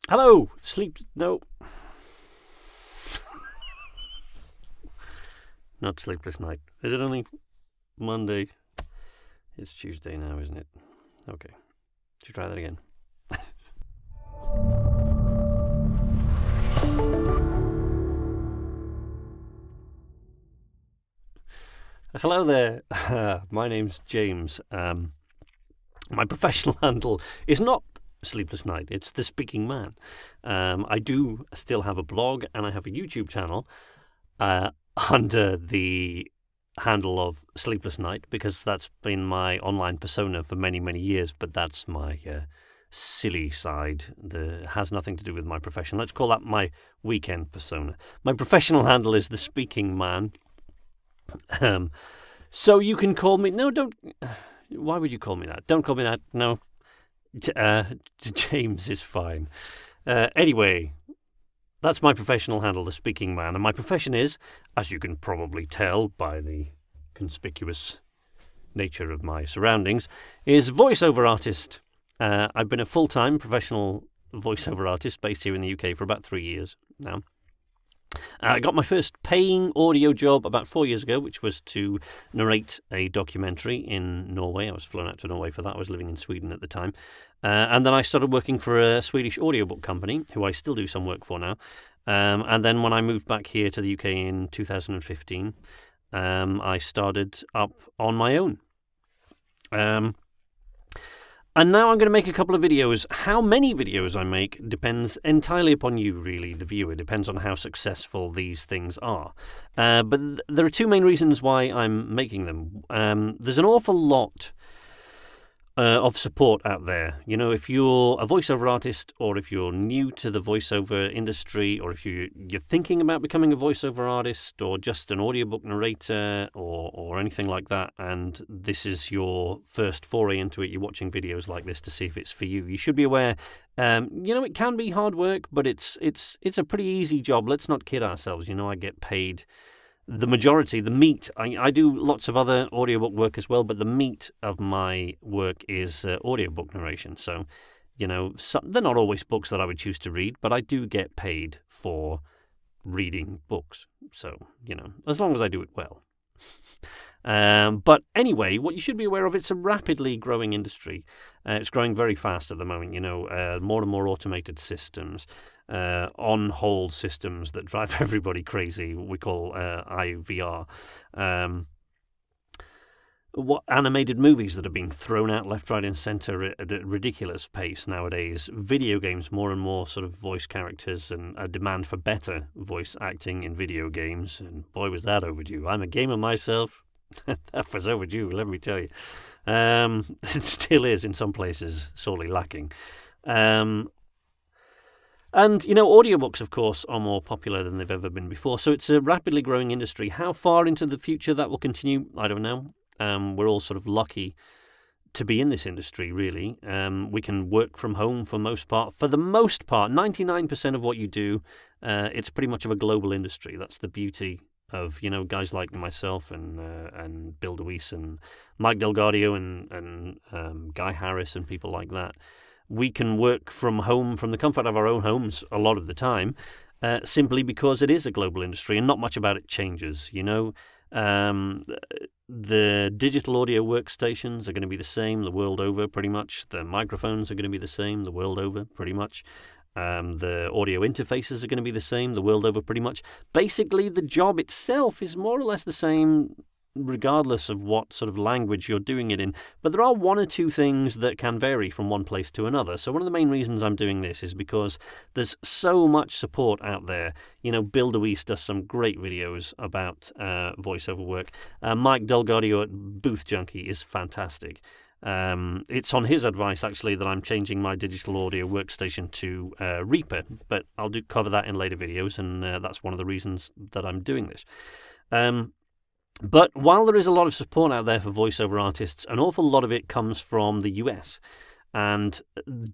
Hello, sleep. No. Not sleepless night. Is it only Monday? It's Tuesday now, isn't it? Okay. Should try that again. Hello there. My name's James. My professional handle is not Sleepless Night. It's The Speaking Man. I do still have a blog and I have a YouTube channel under the handle of Sleepless Night because that's been my online persona for many, many years. But that's my silly side that has nothing to do with my profession. Let's call that my weekend persona. My professional handle is The Speaking Man. So you can call me... No, don't... Why would you call me that? Don't call me that. No. James is fine. Anyway, that's my professional handle, The Speaking Man. And my profession is, as you can probably tell by the conspicuous nature of my surroundings, is voiceover artist. I've been a full-time professional voiceover artist based here in the UK for about 3 years now. I got my first paying audio job about 4 years ago, which was to narrate a documentary in Norway. I was flown out to Norway for that. I was living in Sweden at the time. And then I started working for a Swedish audiobook company, who I still do some work for now. And then when I moved back here to the UK in 2015, I started up on my own. And now I'm going to make a couple of videos. How many videos I make depends entirely upon you, really, the viewer. It depends on how successful these things are. But there are two main reasons why I'm making them. There's an awful lot of support out there. You know, if you're a voiceover artist, or if you're new to the voiceover industry, or if you're thinking about becoming a voiceover artist, or just an audiobook narrator, or anything like that, and this is your first foray into it, you're watching videos like this to see if it's for you. You should be aware, you know, it can be hard work, but it's a pretty easy job. Let's not kid ourselves. You know, I get paid the majority, the meat. I do lots of other audiobook work as well, but the meat of my work is audiobook narration. So, you know, they're not always books that I would choose to read, but I do get paid for reading books. So, you know, as long as I do it well. But anyway, what you should be aware of, it's a rapidly growing industry. It's growing very fast at the moment, you know, more and more automated systems, on-hold systems that drive everybody crazy, we call IVR. What animated movies that are being thrown out left, right and centre at a ridiculous pace nowadays. Video games, more and more sort of voice characters, and a demand for better voice acting in video games. And boy, was that overdue. I'm a gamer myself. That was overdue, let me tell you. It still is in some places, sorely lacking. And, you know, audiobooks, of course, are more popular than they've ever been before. So it's a rapidly growing industry. How far into the future that will continue, I don't know. We're all sort of lucky to be in this industry, really. We can work from home for most part. For the most part, 99% of what you do, it's pretty much of a global industry. That's the beauty of, you know, guys like myself and Bill DeWeese and Mike Delgadio and Guy Harris and people like that. We can work from home, from the comfort of our own homes a lot of the time, simply because it is a global industry and not much about it changes, you know. The digital audio workstations are going to be the same the world over, pretty much. The microphones are going to be the same the world over, pretty much. The audio interfaces are going to be the same the world over, pretty much. Basically, the job itself is more or less the same, regardless of what sort of language you're doing it in. But there are one or two things that can vary from one place to another. So one of the main reasons I'm doing this is because there's so much support out there. You know, Bill DeWeese does some great videos about voiceover work. Mike Delgadio at Booth Junkie is fantastic. It's on his advice, actually, that I'm changing my digital audio workstation to Reaper, but I'll cover that in later videos, and that's one of the reasons that I'm doing this. But while there is a lot of support out there for voiceover artists, an awful lot of it comes from the US. And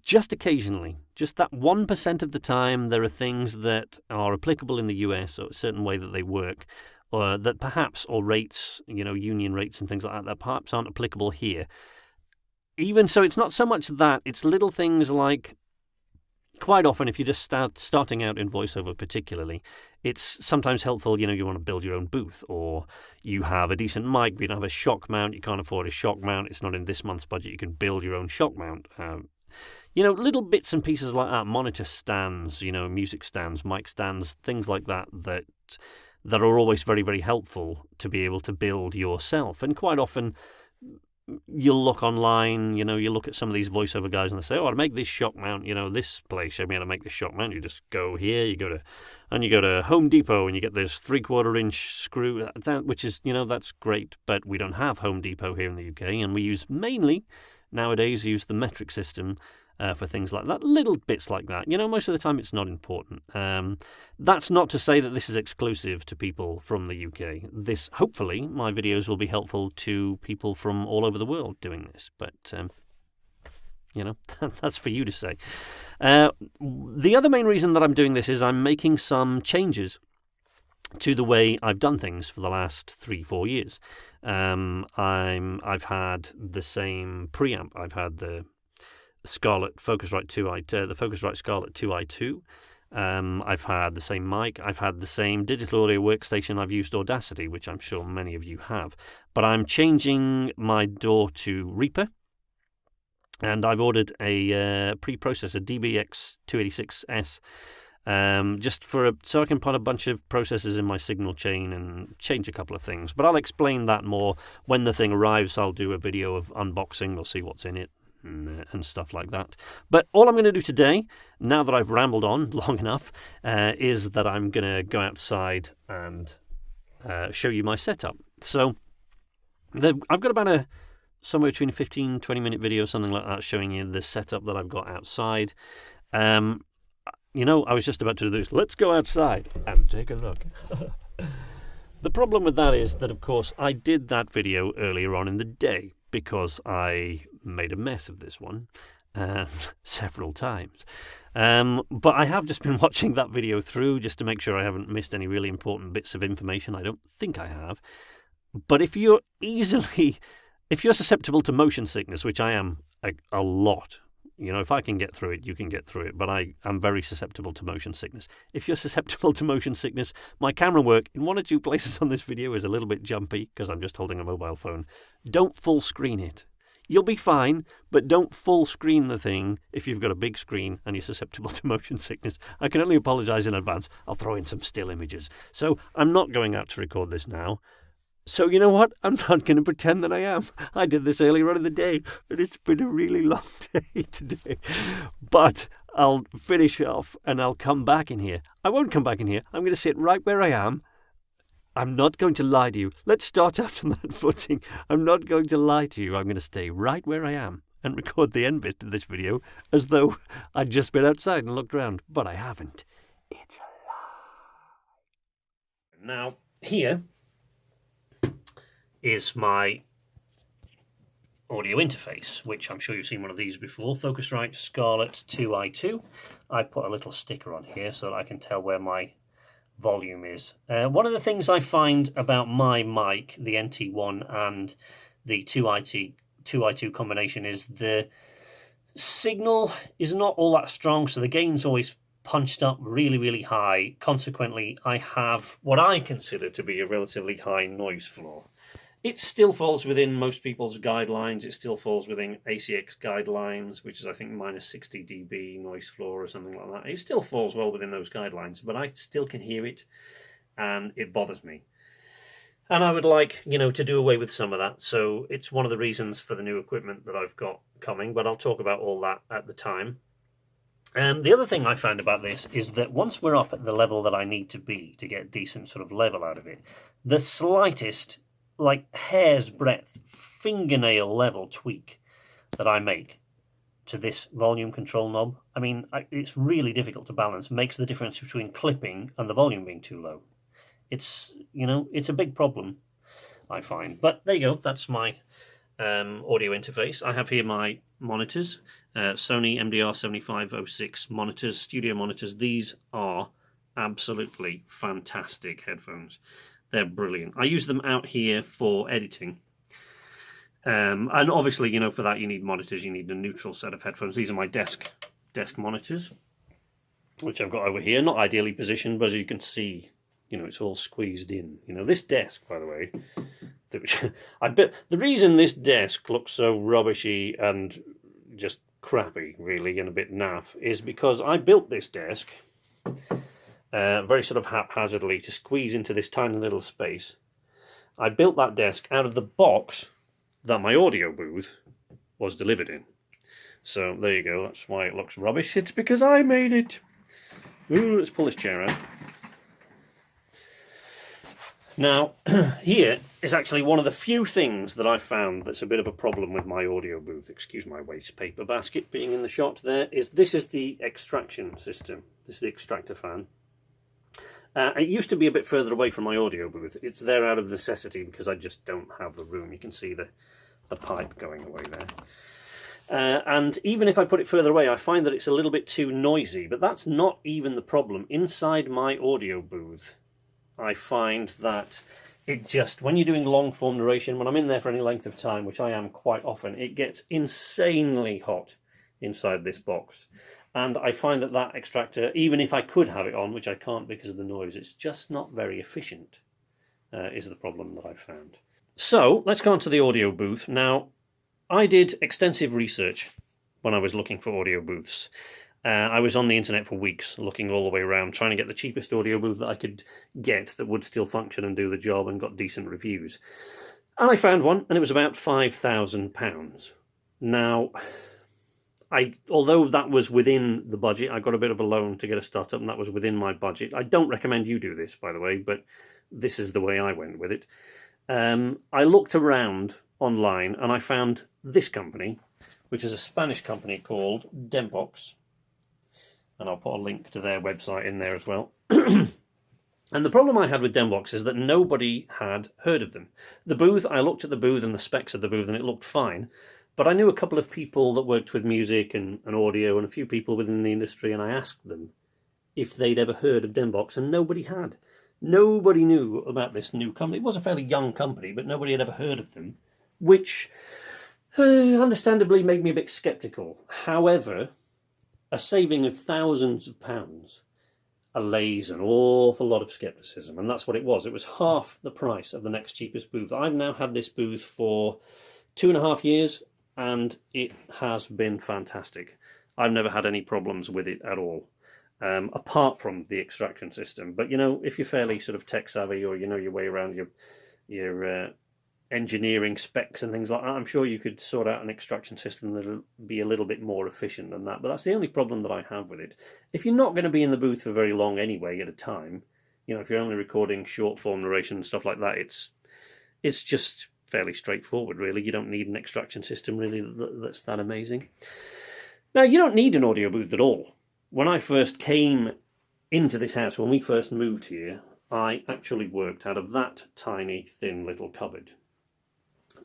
just occasionally, just that 1% of the time, there are things that are applicable in the US, or a certain way that they work, or that perhaps, or rates, you know, union rates and things like that perhaps aren't applicable here. Even so, it's not so much that, it's little things like quite often, if you're just starting out in VoiceOver particularly, it's sometimes helpful, you want to build your own booth, or you have a decent mic, but you don't have a shock mount, you can't afford a shock mount, it's not in this month's budget, you can build your own shock mount. Little bits and pieces like that, monitor stands, music stands, mic stands, things like that are always very, very helpful to be able to build yourself. And quite often, you'll look online, you look at some of these voiceover guys and they say, to make this shock mount, this place showed me how to make this shock mount. You just go here, you go to Home Depot and you get this 3/4 inch screw, which is, that's great, but we don't have Home Depot here in the UK, and we use nowadays the metric system for things like that, little bits like that. Most of the time it's not important. That's not to say that this is exclusive to people from the UK. Hopefully, my videos will be helpful to people from all over the world doing this, but that's for you to say. The other main reason that I'm doing this is I'm making some changes to the way I've done things for the last 3-4 years. I've had the same preamp. I've had the Scarlett Focusrite 2i, the Focusrite Scarlett 2i2. I've had the same mic. I've had the same digital audio workstation. I've used Audacity, which I'm sure many of you have. But I'm changing my DAW to Reaper, and I've ordered a preprocessor, DBX286S, so I can put a bunch of processors in my signal chain and change a couple of things. But I'll explain that more when the thing arrives. I'll do a video of unboxing. We'll see what's in it and stuff like that. But all I'm going to do today, now that I've rambled on long enough, is that I'm going to go outside and show you my setup. So I've got about somewhere between a 15-20 minute video, something like that, showing you the setup that I've got outside. I was just about to do this. Let's go outside and take a look. The problem with that is that, of course, I did that video earlier on in the day because I made a mess of this one several times. But I have just been watching that video through just to make sure I haven't missed any really important bits of information. I don't think I have. But if you're susceptible to motion sickness, which I am a lot, if I can get through it, you can get through it. But I'm very susceptible to motion sickness. If you're susceptible to motion sickness, my camera work in one or two places on this video is a little bit jumpy because I'm just holding a mobile phone. Don't full screen it. You'll be fine, but don't full screen the thing if you've got a big screen and you're susceptible to motion sickness. I can only apologise in advance. I'll throw in some still images. So I'm not going out to record this now. So you know what? I'm not going to pretend that I am. I did this earlier on in the day, and it's been a really long day today. But I'll finish off, and I'll come back in here. I won't come back in here. I'm going to sit right where I am. I'm not going to lie to you. Let's start out on that footing. I'm not going to lie to you. I'm going to stay right where I am and record the end bit of this video as though I'd just been outside and looked around. But I haven't. It's a lie. Now, here is my audio interface, which I'm sure you've seen one of these before. Focusrite Scarlett 2i2. I put a little sticker on here so that I can tell where my volume is. One of the things I find about my mic, the NT1 and the 2i2 combination, is the signal is not all that strong, so the gain's always punched up really, really high. Consequently, I have what I consider to be a relatively high noise floor. It still falls within most people's guidelines. It still falls within ACX guidelines, which is, I think, minus 60 dB noise floor or something like that. It still falls well within those guidelines, but I still can hear it, and it bothers me. And I would like, to do away with some of that. So it's one of the reasons for the new equipment that I've got coming, but I'll talk about all that at the time. The other thing I found about this is that once we're up at the level that I need to be to get a decent sort of level out of it, the slightest, like hair's breadth, fingernail level tweak that I make to this volume control knob, I mean, it's really difficult to balance. Makes the difference between clipping and the volume being too low. It's, it's a big problem, I find. But there you go, that's my audio interface. I have here my monitors, Sony MDR7506 monitors, studio monitors. These are absolutely fantastic headphones. They're brilliant. I use them out here for editing. And obviously, for that you need monitors. You need a neutral set of headphones. These are my desk monitors. which I've got over here. Not ideally positioned, but as you can see, it's all squeezed in. This desk, by the way, I bet the reason this desk looks so rubbishy and just crappy, really, and a bit naff, is because I built this desk very sort of haphazardly to squeeze into this tiny little space. I built that desk out of the box that my audio booth was delivered in. So there you go, that's why it looks rubbish. It's because I made it. Ooh, let's pull this chair out. Now, here is actually one of the few things that I found that's a bit of a problem with my audio booth. Excuse my waste paper basket being in the shot there. This is the extraction system. This is the extractor fan. It used to be a bit further away from my audio booth. It's there out of necessity because I just don't have the room. You can see the pipe going away there. And even if I put it further away, I find that it's a little bit too noisy. But that's not even the problem. Inside my audio booth, I find that it just, when you're doing long form narration, when I'm in there for any length of time, which I am quite often, it gets insanely hot inside this box. And I find that extractor, even if I could have it on, which I can't because of the noise, it's just not very efficient, is the problem that I've found. So let's go on to the audio booth. Now, I did extensive research when I was looking for audio booths. I was on the internet for weeks, looking all the way around, trying to get the cheapest audio booth that I could get that would still function and do the job and got decent reviews. And I found one, and it was about £5,000. Now, although that was within the budget, I got a bit of a loan to get a startup, and that was within my budget. I don't recommend you do this, by the way, but this is the way I went with it. I looked around online, and I found this company, which is a Spanish company called Dembox. And I'll put a link to their website in there as well. And the problem I had with Dembox is that nobody had heard of them. The booth, I looked at the booth and the specs of the booth and it looked fine. But I knew a couple of people that worked with music and audio and a few people within the industry, and I asked them if they'd ever heard of Dembox, and nobody had. Nobody knew about this new company. It was a fairly young company, but nobody had ever heard of them, which understandably made me a bit sceptical. However, a saving of thousands of pounds allays an awful lot of scepticism, and that's what it was. It was half the price of the next cheapest booth. I've now had this booth for 2.5 years, and it has been fantastic. I've never had any problems with it at all, apart from the extraction system. But, if you're fairly sort of tech savvy, or you know your way around your engineering specs and things like that, I'm sure you could sort out an extraction system that'll be a little bit more efficient than that. But that's the only problem that I have with it. If you're not going to be in the booth for very long anyway at a time, if you're only recording short form narration and stuff like that, it's just fairly straightforward, really. You don't need an extraction system really that's that amazing. Now, you don't need an audio booth at all. When I first came into this house, when we first moved here, I actually worked out of that tiny, thin little cupboard.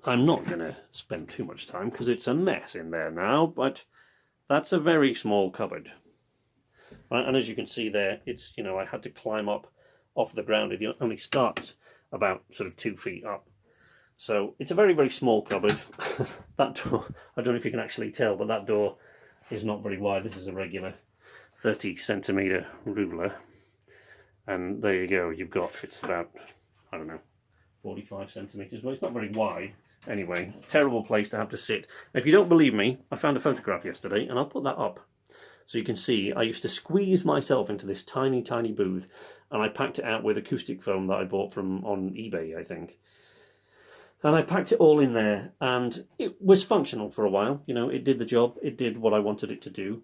I'm not going to spend too much time because it's a mess in there now, but that's a very small cupboard. Right, and as you can see there, it's, I had to climb up off the ground. It only starts about sort of 2 feet up. So it's a very, very small cupboard. That door, I don't know if you can actually tell, but that door is not very wide. This is a regular 30 centimetre ruler. And there you go, it's about, 45 centimetres. Well, it's not very wide. Anyway, terrible place to have to sit. If you don't believe me, I found a photograph yesterday, and I'll put that up. So you can see, I used to squeeze myself into this tiny, tiny booth, and I packed it out with acoustic foam that I bought on eBay, I think. And I packed it all in there, and it was functional for a while. It did the job. It did what I wanted it to do.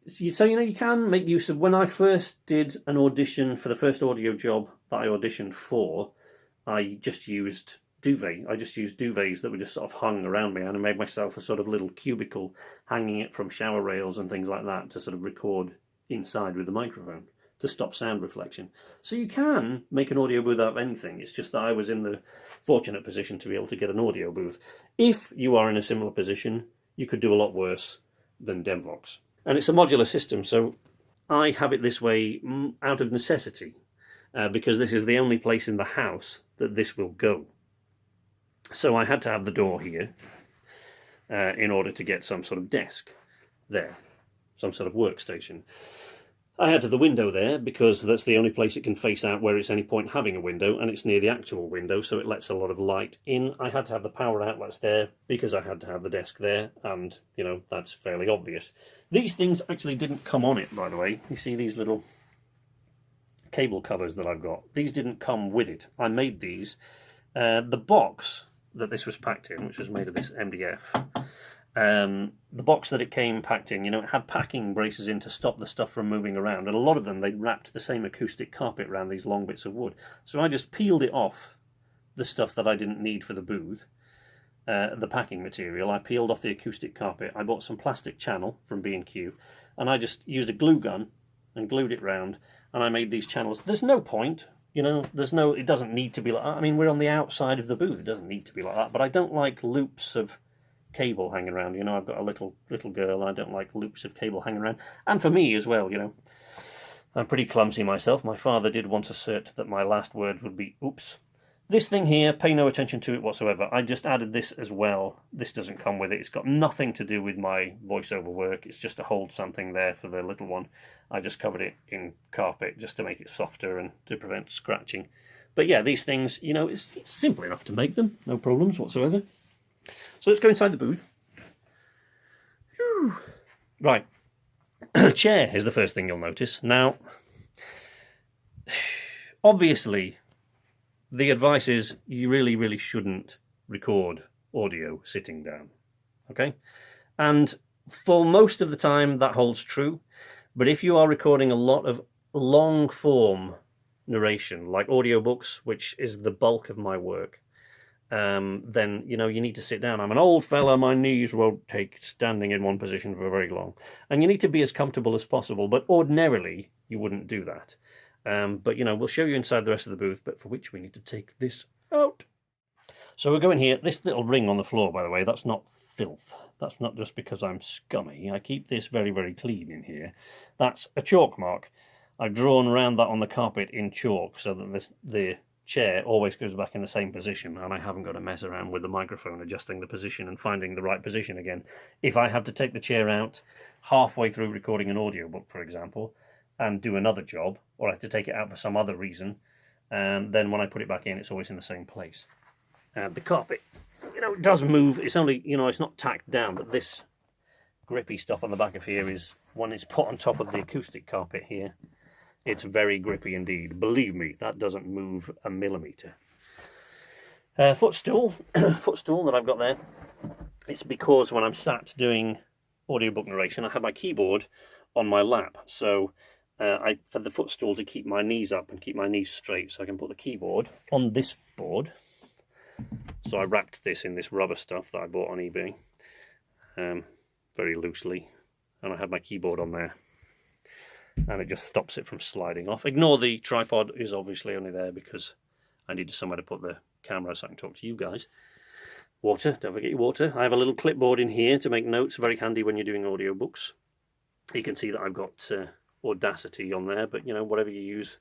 So, you can make use of... When I first did an audition for the first audio job that I auditioned for, I just used duvet. I just used duvets that were just sort of hung around me, and I made myself a sort of little cubicle, hanging it from shower rails and things like that to sort of record inside with the microphone to stop sound reflection. So you can make an audio booth out of anything. It's just that I was in the fortunate position to be able to get an audio booth. If you are in a similar position, you could do a lot worse than Dembox. And it's a modular system, so I have it this way out of necessity, because this is the only place in the house that this will go. So I had to have the door here in order to get some sort of desk there, some sort of workstation. I had the window there because that's the only place it can face out where it's any point having a window, and it's near the actual window, so it lets a lot of light in. I had to have the power outlets there because I had to have the desk there, and, you know, that's fairly obvious. These things actually didn't come on it, by the way. You see these little cable covers that I've got? These didn't come with it. I made these. The box that this was packed in, which was made of this MDF, the box that it came packed in, you know, it had packing braces in to stop the stuff from moving around, and a lot of them they wrapped the same acoustic carpet around these long bits of wood. So I just peeled it off the stuff that I didn't need for the booth, the packing material. I peeled off the acoustic carpet. I bought some plastic channel from B&Q, and I just used a glue gun and glued it round, and I made these channels. There's no point, you know, it doesn't need to be like that. I mean, we're on the outside of the booth, it doesn't need to be like that, but I don't like loops of cable hanging around. You know, I've got a little girl. I don't like loops of cable hanging around. And for me as well, you know, I'm pretty clumsy myself. My father did once assert that my last word would be oops. This thing here, pay no attention to it whatsoever. I just added this as well. This doesn't come with it. It's got nothing to do with my voiceover work. It's just to hold something there for the little one. I just covered it in carpet just to make it softer and to prevent scratching. But yeah, these things, you know, it's simple enough to make them. No problems whatsoever. So let's go inside the booth. Whew. Right. Chair is the first thing you'll notice. Now, obviously, the advice is you really shouldn't record audio sitting down. Okay? And for most of the time, that holds true. But if you are recording a lot of long-form narration, like audiobooks, which is the bulk of my work, then, you know, you need to sit down. I'm an old fella, my knees won't take standing in one position for very long. And you need to be as comfortable as possible, but ordinarily you wouldn't do that. But, you know, we'll show you inside the rest of the booth, but for which we need to take this out. So we're going here. This little ring on the floor, by the way, that's not filth. That's not just because I'm scummy. I keep this very clean in here. That's a chalk mark. I've drawn around that on the carpet in chalk so that the chair always goes back in the same position, and I haven't got to mess around with the microphone adjusting the position and finding the right position again. If I have to take the chair out halfway through recording an audiobook, for example, and do another job, or I have to take it out for some other reason, then when I put it back in, it's always in the same place. The carpet, you know, it does move. It's only, you know, it's not tacked down, but this grippy stuff on the back of here is, when it's put on top of the acoustic carpet here, it's very grippy indeed. Believe me, that doesn't move a millimetre. Footstool that I've got there. It's because when I'm sat doing audiobook narration, I have my keyboard on my lap. So for the footstool to keep my knees up and keep my knees straight, so I can put the keyboard on this board. So I wrapped this in this rubber stuff that I bought on eBay, very loosely, and I have my keyboard on there. And it just stops it from sliding off. Ignore the tripod is obviously only there because I needed somewhere to put the camera so I can talk to you guys. Water, don't forget your water. I have a little clipboard in here to make notes, very handy when you're doing audiobooks. You can see that I've got Audacity on there, but, you know, whatever you use,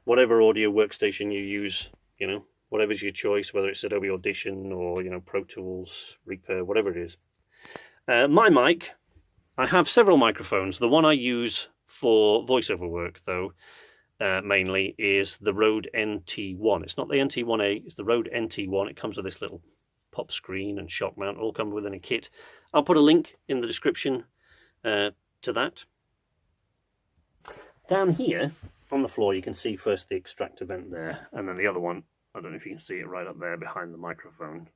whatever audio workstation you use, you know, whatever's your choice, whether it's Adobe Audition or, you know, Pro Tools, Reaper, whatever it is. My mic, I have several microphones. The one I use for voiceover work, though, mainly is the Rode NT1. It's not the NT1A, it's the Rode NT1. It comes with this little pop screen and shock mount, all come within a kit. I'll put a link in the description to that. Down here on the floor you can see first the extractor vent there, and then the other one, I don't know if you can see it right up there behind the microphone.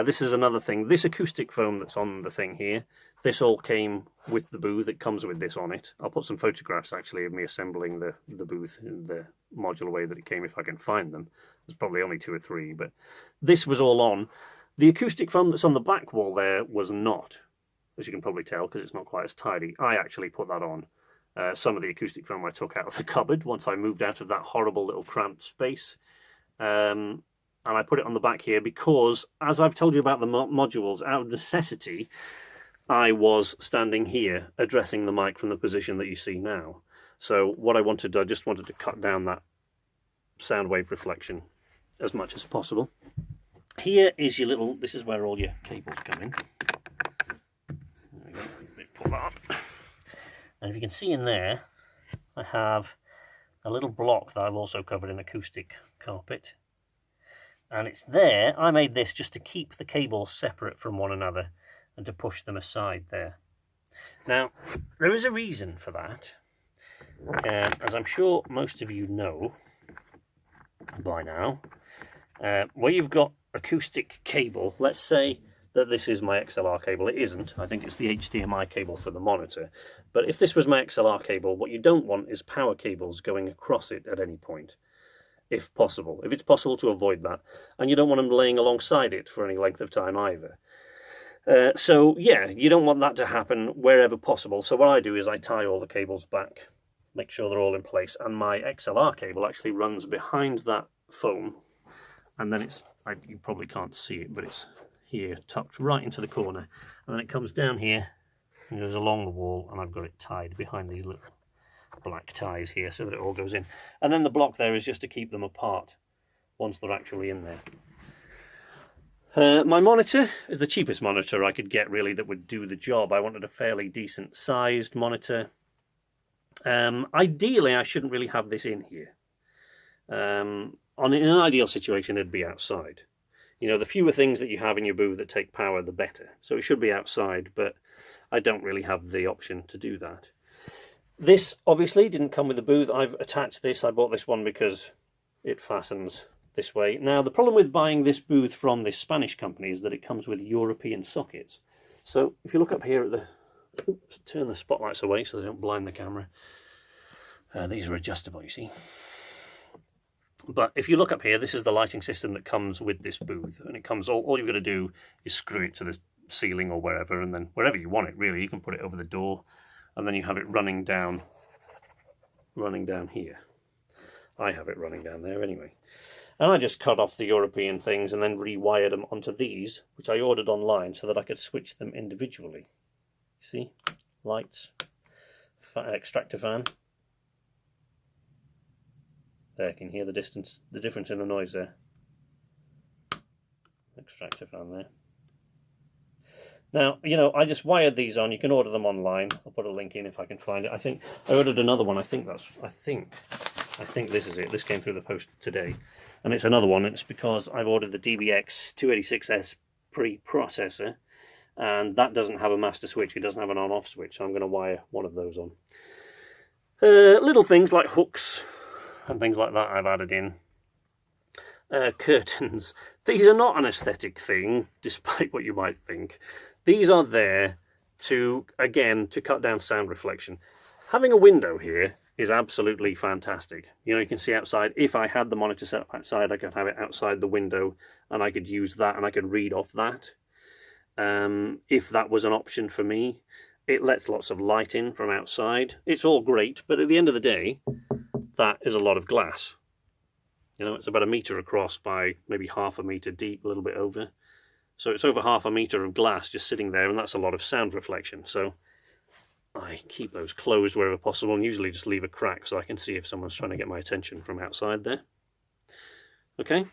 This is another thing. This acoustic foam that's on the thing here, this all came with the booth. It comes with this on it. I'll put some photographs actually of me assembling the booth in the modular way that it came if I can find them. There's probably only 2 or 3, but this was all on. The acoustic foam that's on the back wall there was not, as you can probably tell because it's not quite as tidy. I actually put that on. Some of the acoustic foam I took out of the cupboard once I moved out of that horrible little cramped space. And I put it on the back here because, as I've told you about the modules, out of necessity, I was standing here addressing the mic from the position that you see now. So what I just wanted to cut down that sound wave reflection as much as possible. Here is your little, this is where all your cables come in. There we go, pull that up. And if you can see in there, I have a little block that I've also covered in acoustic carpet. And it's there. I made this just to keep the cables separate from one another and to push them aside there. Now, there is a reason for that. As I'm sure most of you know by now, where you've got acoustic cable, let's say that this is my XLR cable. It isn't. I think it's the HDMI cable for the monitor. But if this was my XLR cable, what you don't want is power cables going across it at any point, if possible. If it's possible to avoid that. And you don't want them laying alongside it for any length of time either. So, yeah, you don't want that to happen wherever possible. So what I do is I tie all the cables back, make sure they're all in place. And my XLR cable actually runs behind that foam. And then you probably can't see it, but it's here, tucked right into the corner. And then it comes down here and goes along the wall, and I've got it tied behind these little black ties here so that it all goes in. And then the block there is just to keep them apart once they're actually in there. My monitor is the cheapest monitor I could get, really, that would do the job. I wanted a fairly decent sized monitor. Ideally, I shouldn't really have this in here. In an ideal situation, it'd be outside. You know, the fewer things that you have in your booth that take power, the better. So it should be outside, but I don't really have the option to do that. This, obviously, didn't come with the booth. I've attached this. I bought this one because it fastens this way. Now, the problem with buying this booth from this Spanish company is that it comes with European sockets. So if you look up here at the... Oops, turn the spotlights away so they don't blind the camera. These are adjustable, you see. But if you look up here, this is the lighting system that comes with this booth. And it comes, all you've got to do is screw it to the ceiling or wherever, and then wherever you want it, really. You can put it over the door, and then you have it running down here. I have it running down there anyway. And I just cut off the European things and then rewired them onto these, which I ordered online so that I could switch them individually. See? Lights, extractor fan. There, can you hear the difference in the noise there. Extractor fan there. Now, you know, I just wired these on. You can order them online. I'll put a link in if I can find it. I think I ordered another one. I think this is it. This came through the post today. And it's another one. It's because I've ordered the DBX 286S preprocessor, and that doesn't have a master switch. It doesn't have an on-off switch, so I'm going to wire one of those on. Little things like hooks and things like that I've added in. Curtains. These are not an aesthetic thing, despite what you might think. These are there to, again, to cut down sound reflection. Having a window here is absolutely fantastic. You know, you can see outside. If I had the monitor set up outside, I could have it outside the window, and I could use that, and I could read off that. If that was an option for me. It lets lots of light in from outside. It's all great, but at the end of the day, that is a lot of glass. You know, it's about 1 meter across by maybe half a meter deep, a little bit over. So it's over half a meter of glass just sitting there, and that's a lot of sound reflection. So I keep those closed wherever possible, and usually just leave a crack so I can see if someone's trying to get my attention from outside there. Okay?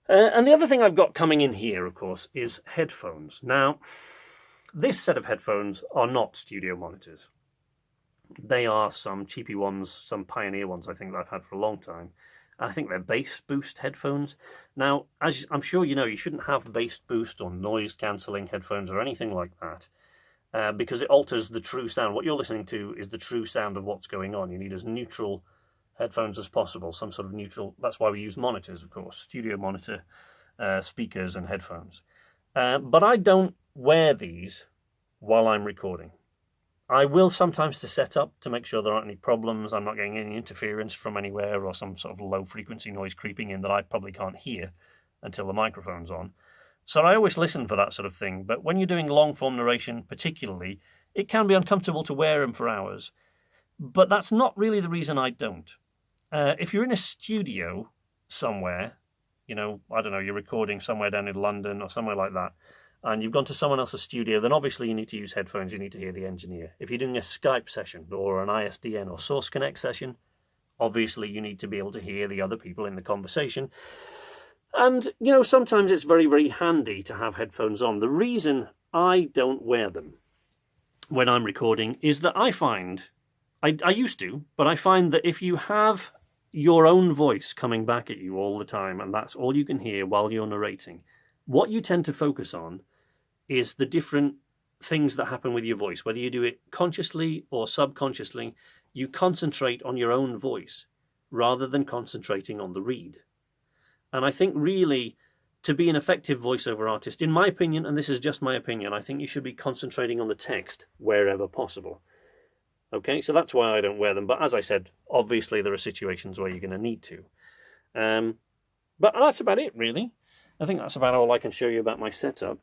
And the other thing I've got coming in here, of course, is headphones. Now, this set of headphones are not studio monitors. They are some cheapy ones, some Pioneer ones I think that I've had for a long time. I think they're bass boost headphones. Now, as I'm sure you know, you shouldn't have bass boost or noise cancelling headphones or anything like that, because it alters the true sound. What you're listening to is the true sound of what's going on. You need as neutral headphones as possible, some sort of neutral. That's why we use monitors, of course, studio monitor, speakers and headphones. But I don't wear these while I'm recording. I will sometimes to set up to make sure there aren't any problems, I'm not getting any interference from anywhere or some sort of low frequency noise creeping in that I probably can't hear until the microphone's on. So I always listen for that sort of thing, but when you're doing long form narration particularly, it can be uncomfortable to wear them for hours. But that's not really the reason I don't. If you're in a studio somewhere, you know, I don't know, you're recording somewhere down in London or somewhere like that, and you've gone to someone else's studio, then obviously you need to use headphones, you need to hear the engineer. If you're doing a Skype session or an ISDN or Source Connect session, obviously you need to be able to hear the other people in the conversation. And, you know, sometimes it's very, very handy to have headphones on. The reason I don't wear them when I'm recording is that I find I used to, but I find that if you have your own voice coming back at you all the time, and that's all you can hear while you're narrating, what you tend to focus on is the different things that happen with your voice. Whether you do it consciously or subconsciously, you concentrate on your own voice rather than concentrating on the read. And I think really, to be an effective voiceover artist, in my opinion, and this is just my opinion, I think you should be concentrating on the text wherever possible. Okay, so that's why I don't wear them. But as I said, obviously there are situations where you're going to need to. But that's about it, really. I think that's about all I can show you about my setup.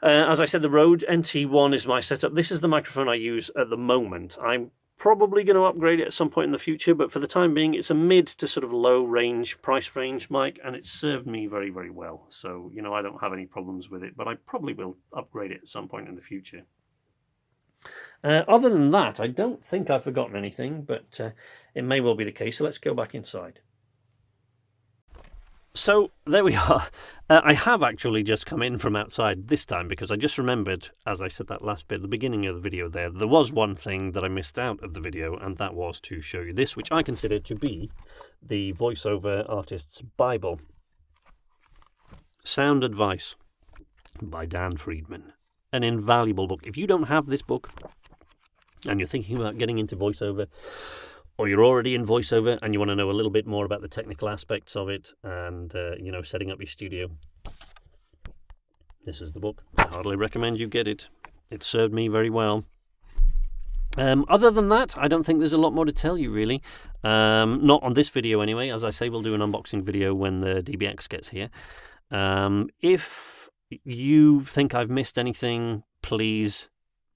As I said, the Rode NT1 is my setup. This is the microphone I use at the moment. I'm probably going to upgrade it at some point in the future, but for the time being, it's a mid to sort of low range, price range mic, and it's served me very, very well. So, I don't have any problems with it, but I probably will upgrade it at some point in the future. Other than that, I don't think I've forgotten anything, but it may well be the case. So let's go back inside. So there we are. I have actually just come in from outside this time because I just remembered, as I said that last bit at the beginning of the video there was one thing that I missed out of the video, and that was to show you this, which I consider to be the Voiceover Artist's Bible. Sound Advice by Dan Friedman. An invaluable book. If you don't have this book and you're thinking about getting into voiceover, or you're already in voiceover and you want to know a little bit more about the technical aspects of it and, setting up your studio, this is the book. I heartily recommend you get it. It served me very well. Other than that, I don't think there's a lot more to tell you, really. Not on this video, anyway. As I say, we'll do an unboxing video when the DBX gets here. If you think I've missed anything, please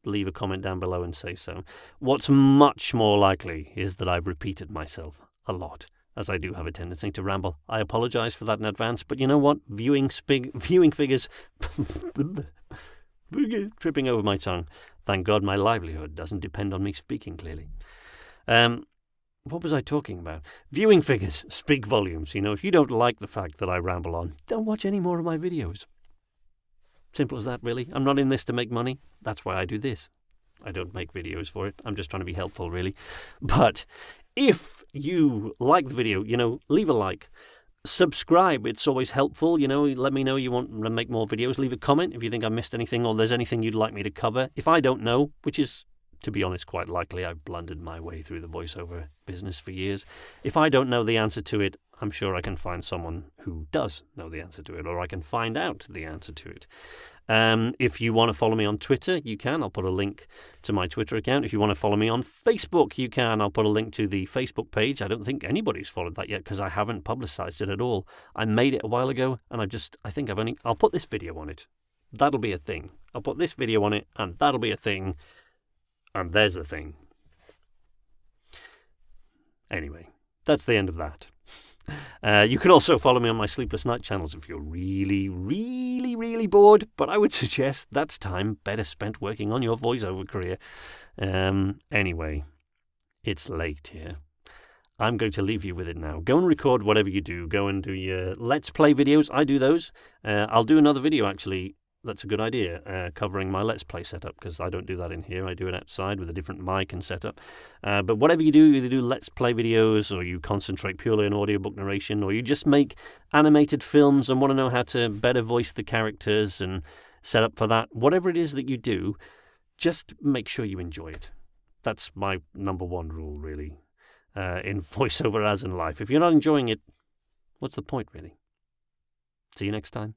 leave a comment down below and say so. What's much more likely is that I've repeated myself a lot, as I do have a tendency to ramble. I apologise for that in advance, but you know what? Viewing figures... tripping over my tongue. Thank God my livelihood doesn't depend on me speaking clearly. What was I talking about? Viewing figures speak volumes. If you don't like the fact that I ramble on, don't watch any more of my videos. Simple as that, really. I'm not in this to make money. That's why I do this. I don't make videos for it. I'm just trying to be helpful, really. But if you like the video, leave a like. Subscribe. It's always helpful. Let me know you want to make more videos. Leave a comment if you think I missed anything or there's anything you'd like me to cover. If I don't know, which is, to be honest, quite likely, I've blundered my way through the voiceover business for years. If I don't know the answer to it, I'm sure I can find someone who does know the answer to it, or I can find out the answer to it. If you want to follow me on Twitter, you can. I'll put a link to my Twitter account. If you want to follow me on Facebook, you can. I'll put a link to the Facebook page. I don't think anybody's followed that yet because I haven't publicized it at all. I made it a while ago, and I'll put this video on it. That'll be a thing. I'll put this video on it, and that'll be a thing. And there's a thing. Anyway, that's the end of that. You can also follow me on my Sleepless Night channels if you're really, really, really bored, but I would suggest that's time better spent working on your voiceover career. Anyway, it's late here. I'm going to leave you with it now. Go and record whatever you do. Go and do your Let's Play videos. I do those. I'll do another video, actually. That's a good idea, covering my Let's Play setup, because I don't do that in here. I do it outside with a different mic and setup. But whatever you do, you either do Let's Play videos, or you concentrate purely on audiobook narration, or you just make animated films and want to know how to better voice the characters and set up for that. Whatever it is that you do, just make sure you enjoy it. That's my number one rule, really, in voiceover as in life. If you're not enjoying it, what's the point, really? See you next time.